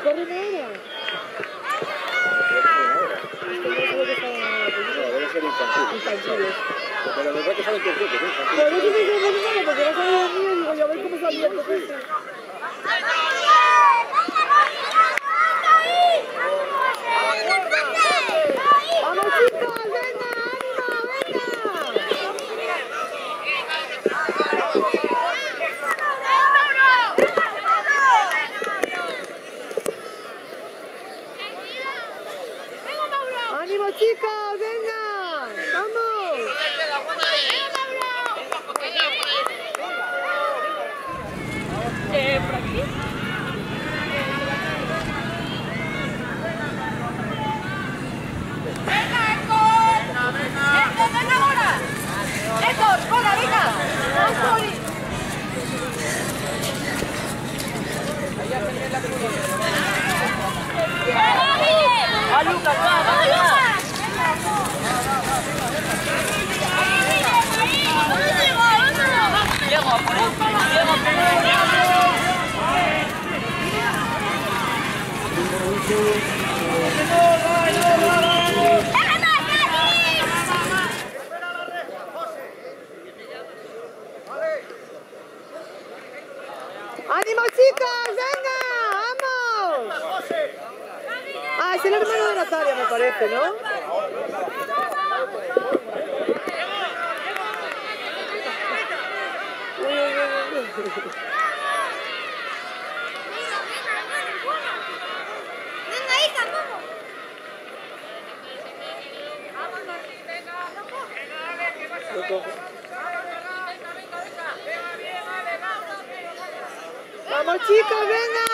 corren ahora. Debe ser infantil. Pero la verdad que saben que es infantil. Pero no tiene que ser bueno porque no sabe de mí y digo, ya ves cómo salía el ese. ¡Vamos chicos! ¡Venga! ¡Venga! ¡Ánimo chicos! ¡Venga! ¡Vamos! ¿Por aquí? ¡Venga, Héctor! ¡Héctor, venga ahora! ¡Héctor, hola, venga! ¡Vamos, Poli! ¡Va, Lucas, va! ¡Ánimo chicos! ¡Venga! ¡Vamos! Ah, es el hermano de Natalia me parece, ¿no? Venga, hija, vamos. ¡Vamos chicos! ¡Venga!